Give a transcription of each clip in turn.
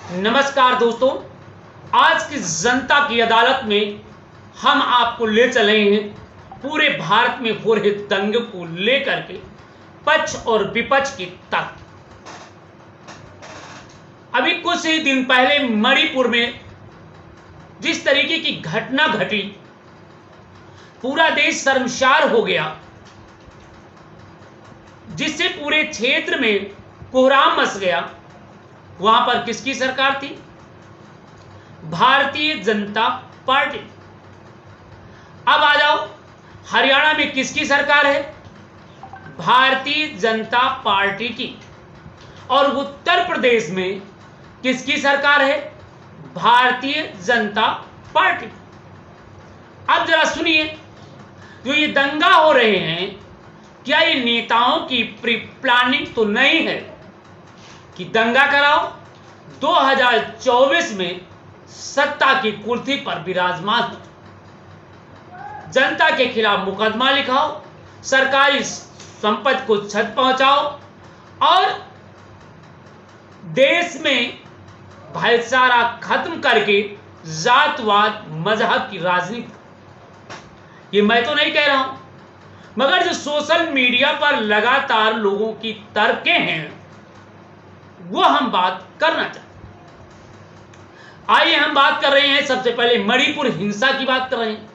नमस्कार दोस्तों, आज की जनता की अदालत में हम आपको ले चले हैं पूरे भारत में हो रहे दंगे को लेकर के पक्ष और विपक्ष के तर्क। अभी कुछ ही दिन पहले मणिपुर में जिस तरीके की घटना घटी, पूरा देश शर्मसार हो गया, जिससे पूरे क्षेत्र में कोहराम मच गया। वहां पर किसकी सरकार थी? भारतीय जनता पार्टी। अब आ जाओ, हरियाणा में किसकी सरकार है? भारतीय जनता पार्टी की। और उत्तर प्रदेश में किसकी सरकार है? भारतीय जनता पार्टी। अब जरा सुनिए, जो ये दंगा हो रहे हैं, क्या ये नेताओं की प्री प्लानिंग तो नहीं है कि दंगा कराओ, 2024 में सत्ता की कुर्सी पर विराजमान हो, जनता के खिलाफ मुकदमा लिखाओ, सरकारी संपत्ति को क्षति पहुंचाओ और देश में भाईचारा खत्म करके जातवाद मजहब की राजनीति। ये मैं तो नहीं कह रहा हूं, मगर जो सोशल मीडिया पर लगातार लोगों की तर्कें हैं, वो हम बात करना चाहते हैं। आइए हम बात कर रहे हैं, सबसे पहले मणिपुर हिंसा की बात कर रहे हैं।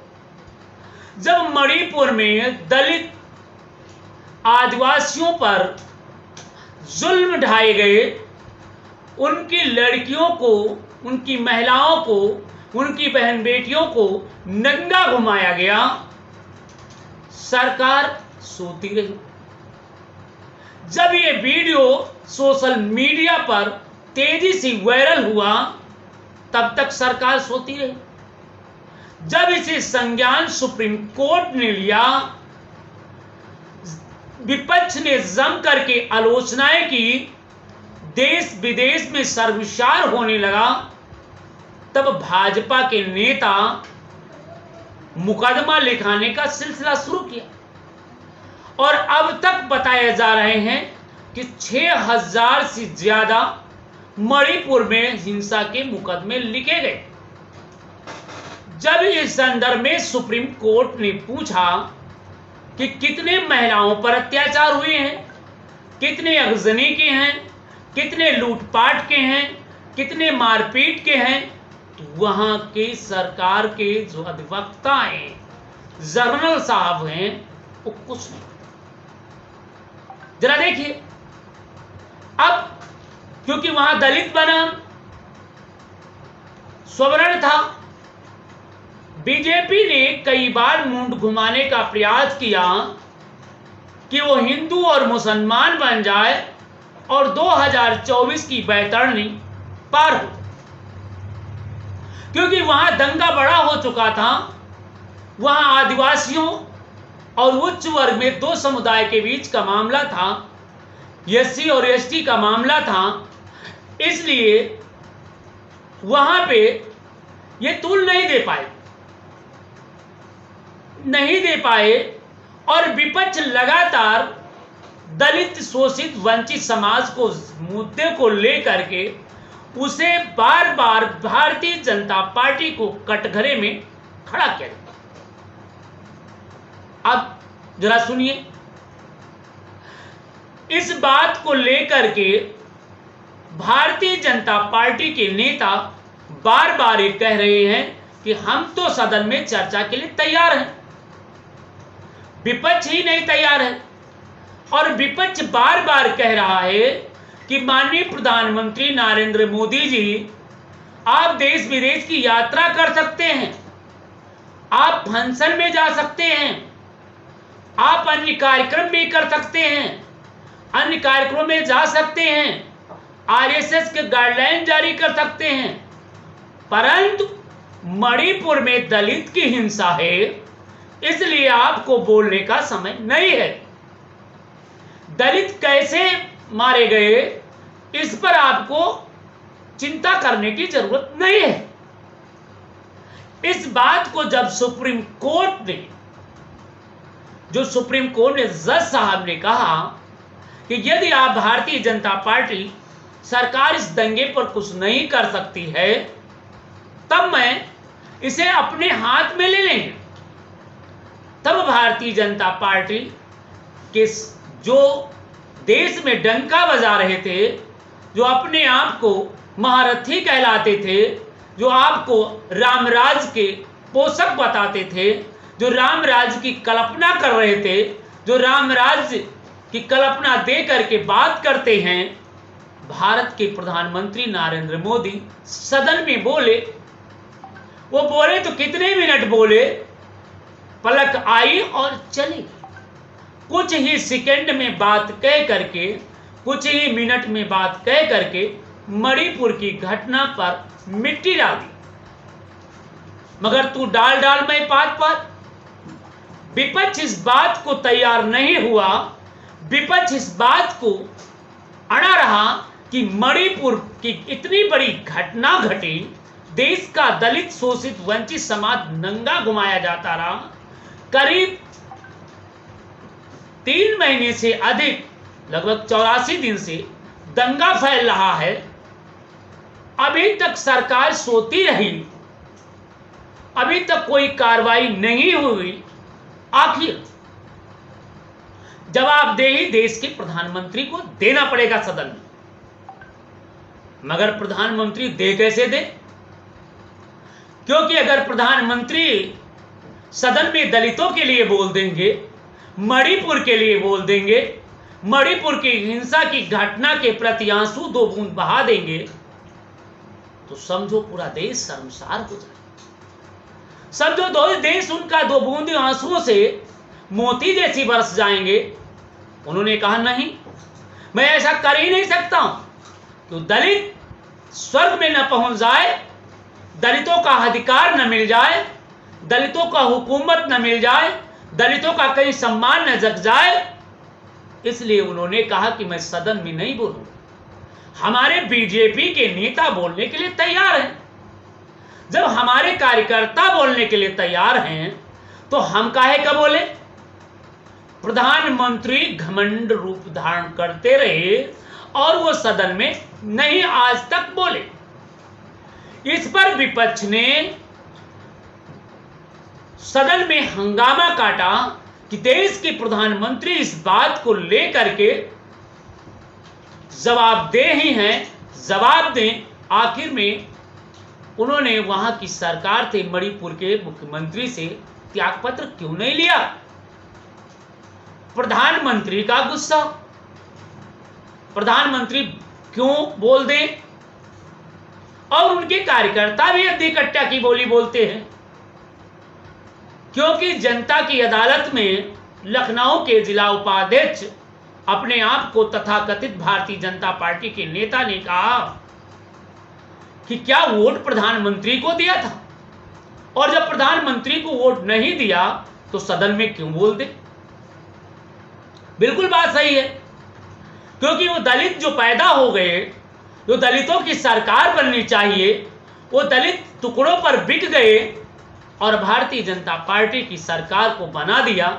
जब मणिपुर में दलित आदिवासियों पर जुल्म ढाए गए, उनकी लड़कियों को, उनकी महिलाओं को, उनकी बहन बेटियों को नंगा घुमाया गया, सरकार सोती रही। जब ये वीडियो सोशल मीडिया पर तेजी से वायरल हुआ, तब तक सरकार सोती रही। जब इसे संज्ञान सुप्रीम कोर्ट ने लिया, विपक्ष ने जम करके आलोचनाएं की, देश विदेश में शर्मसार होने लगा, तब भाजपा के नेता मुकदमा लिखाने का सिलसिला शुरू किया। और अब तक बताए जा रहे हैं कि 6000 से ज्यादा मणिपुर में हिंसा के मुकदमे लिखे गए। जब इस संदर्भ में सुप्रीम कोर्ट ने पूछा कि कितने महिलाओं पर अत्याचार हुए हैं, कितने अगजनी के हैं, कितने लूटपाट के हैं, कितने मारपीट के हैं, तो वहां के सरकार के जो अधिवक्ता हैं, जनरल साहब हैं, वो कुछ नहीं। जरा देखिए, अब क्योंकि वहां दलित बनाम स्वर्ण था, बीजेपी ने कई बार मुंड घुमाने का प्रयास किया कि वो हिंदू और मुसलमान बन जाए और 2024 की बैतरणी पार हो, क्योंकि वहां दंगा बड़ा हो चुका था। वहां आदिवासियों और उच्च वर्ग में दो समुदाय के बीच का मामला था, एससी और एसटी का मामला था, इसलिए वहां पे ये तूल नहीं दे पाए और विपक्ष लगातार दलित शोषित वंचित समाज को मुद्दे को लेकर के उसे बार बार भारतीय जनता पार्टी को कटघरे में खड़ा किया। अब जरा सुनिए, इस बात को लेकर के भारतीय जनता पार्टी के नेता बार बार ये कह रहे हैं कि हम तो सदन में चर्चा के लिए तैयार हैं, विपक्ष ही नहीं तैयार है। और विपक्ष बार बार कह रहा है कि माननीय प्रधानमंत्री नरेंद्र मोदी जी, आप देश विदेश की यात्रा कर सकते हैं, आप फंक्शन में जा सकते हैं, आप अन्य कार्यक्रम भी कर सकते हैं, अन्य कार्यक्रमों में जा सकते हैं, आरएसएस के गाइडलाइन जारी कर सकते हैं, परंतु मणिपुर में दलित की हिंसा है, इसलिए आपको बोलने का समय नहीं है। दलित कैसे मारे गए, इस पर आपको चिंता करने की जरूरत नहीं है। इस बात को जब सुप्रीम कोर्ट ने जज साहब ने कहा कि यदि आप भारतीय जनता पार्टी सरकार इस दंगे पर कुछ नहीं कर सकती है, तब मैं इसे अपने हाथ में ले लेंगे। तब भारतीय जनता पार्टी के जो देश में डंका बजा रहे थे, जो अपने आप को महारथी कहलाते थे, जो आपको रामराज के पोषक बताते थे, जो रामराज की कल्पना कर रहे थे, जो रामराज की कल्पना दे करके बात करते हैं, भारत के प्रधानमंत्री नरेंद्र मोदी सदन में बोले। वो बोले तो कितने मिनट बोले, पलक आई और चली गई। कुछ ही सेकंड में बात कह करके, कुछ ही मिनट में बात कह करके मणिपुर की घटना पर मिट्टी डाल दी। मगर तू डाल डाल मैं पात पात। विपक्ष इस बात को तैयार नहीं हुआ, विपक्ष इस बात को अड़ा रहा कि मणिपुर की इतनी बड़ी घटना घटी, देश का दलित शोषित वंचित समाज नंगा घुमाया जाता रहा। करीब 3 महीने से अधिक, लगभग 84 दिन से दंगा फैल रहा है। अभी तक सरकार सोती रही, अभी तक कोई कार्रवाई नहीं हुई। आखिर जवाबदेही देश के प्रधानमंत्री को देना पड़ेगा सदन में। मगर प्रधानमंत्री दे कैसे दे? क्योंकि अगर प्रधानमंत्री सदन में दलितों के लिए बोल देंगे, मणिपुर के लिए बोल देंगे, मणिपुर की हिंसा की घटना के प्रति आंसू 2 बूंद बहा देंगे, तो समझो पूरा देश शर्मसार हो जाए। समझो देश उनका 2 बूंद आंसुओं से मोती जैसी बरस जाएंगे। उन्होंने कहा नहीं, मैं ऐसा कर ही नहीं सकता हूं कि दलित स्वर्ग में न पहुंच जाए, दलितों का अधिकार न मिल जाए, दलितों का हुकूमत न मिल जाए, दलितों का कहीं सम्मान न जग जाए। इसलिए उन्होंने कहा कि मैं सदन में नहीं बोलूंगा। हमारे बीजेपी के नेता बोलने के लिए तैयार हैं। जब हमारे कार्यकर्ता बोलने के लिए तैयार हैं, तो हम काहे का बोले? प्रधानमंत्री घमंड रूप धारण करते रहे और वो सदन में नहीं आज तक बोले। इस पर विपक्ष ने सदन में हंगामा काटा कि देश के प्रधानमंत्री इस बात को लेकर के जवाबदेह ही हैं, जवाब दें। आखिर में उन्होंने वहां की सरकार थे मणिपुर के मुख्यमंत्री से त्यागपत्र क्यों नहीं लिया? प्रधानमंत्री का गुस्सा, प्रधानमंत्री क्यों बोल दें? और उनके कार्यकर्ता भी अद्धी कट्टा की बोली बोलते हैं, क्योंकि जनता की अदालत में लखनऊ के जिला उपाध्यक्ष अपने आप को तथाकथित भारतीय जनता पार्टी के नेता ने कहा कि क्या वोट प्रधानमंत्री को दिया था, और जब प्रधानमंत्री को वोट नहीं दिया तो सदन में क्यों बोल दे? बिल्कुल बात सही है, क्योंकि वो दलित जो पैदा हो गए, जो दलितों की सरकार बननी चाहिए, वो दलित टुकड़ों पर बिक गए और भारतीय जनता पार्टी की सरकार को बना दिया।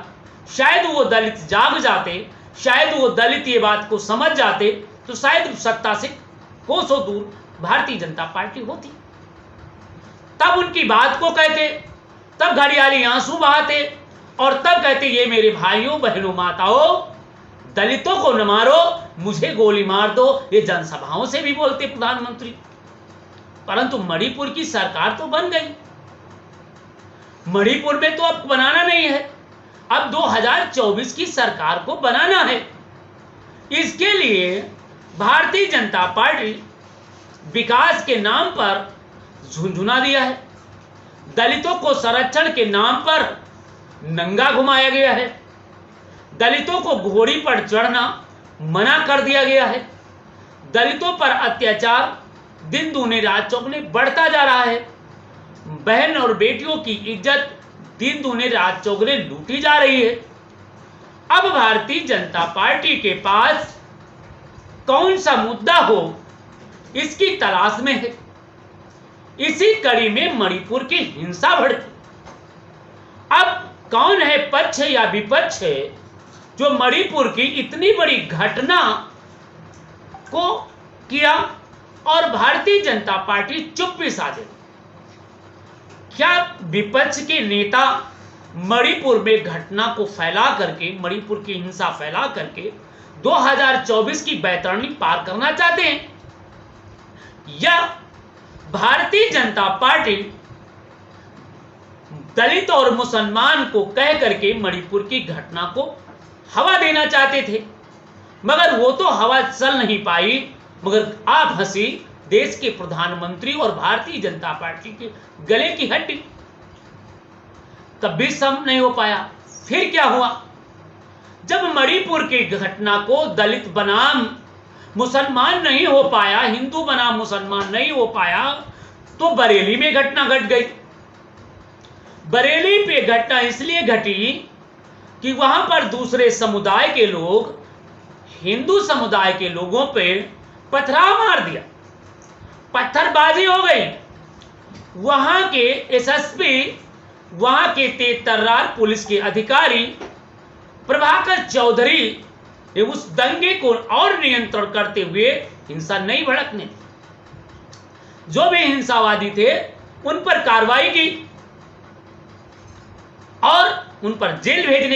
शायद वो दलित जाग जाते, शायद वो दलित ये बात को समझ जाते, तो शायद सत्ता से कोसों दूर भारतीय जनता पार्टी होती। तब उनकी बात को कहते, तब घड़ियाली आंसू बहाते और तब कहते ये मेरे भाइयों बहनों माताओं, दलितों को न मारो, मुझे गोली मार दो। ये जनसभाओं से भी बोलते प्रधानमंत्री। परंतु मणिपुर की सरकार तो बन गई, मणिपुर में तो अब बनाना नहीं है, अब 2024 की सरकार को बनाना है। इसके लिए भारतीय जनता पार्टी विकास के नाम पर झुंझुना दिया है, दलितों को संरक्षण के नाम पर नंगा घुमाया गया है, दलितों को घोड़ी पर चढ़ना मना कर दिया गया है, दलितों पर अत्याचार दिन दूने रात चौगुने बढ़ता जा रहा है, बहन और बेटियों की इज्जत दिन दूने रात चौगुने लूटी जा रही है। अब भारतीय जनता पार्टी के पास कौन सा मुद्दा हो, इसकी तलाश में है। इसी कड़ी में मणिपुर की हिंसा भड़की। अब कौन है पक्ष या विपक्ष है जो मणिपुर की इतनी बड़ी घटना को किया और भारतीय जनता पार्टी चुप्पी साधे। क्या विपक्ष के नेता मणिपुर में घटना को फैला करके, मणिपुर की हिंसा फैला करके 2024 की बैतरणी पार करना चाहते हैं, या भारतीय जनता पार्टी दलित और मुसलमान को कह करके मणिपुर की घटना को हवा देना चाहते थे? मगर वो तो हवा चल नहीं पाई, मगर आप हंसी देश के प्रधानमंत्री और भारतीय जनता पार्टी के गले की हड्डी। तब भी सम नहीं हो पाया। फिर क्या हुआ? जब मणिपुर की घटना को दलित बनाम मुसलमान नहीं हो पाया, हिंदू बनाम मुसलमान नहीं हो पाया, तो बरेली में घटना घट गई। बरेली पे घटना इसलिए घटी कि वहां पर दूसरे समुदाय के लोग हिंदू समुदाय के लोगों पे पथराव मार दिया, पत्थरबाजी हो गई। वहां के एसएसपी, वहां के तेज तर्रार पुलिस के अधिकारी प्रभाकर चौधरी ने उस दंगे को और नियंत्रण करते हुए हिंसा नहीं भड़कने दी। जो भी हिंसावादी थे उन पर कार्रवाई की और उन पर जेल भेजने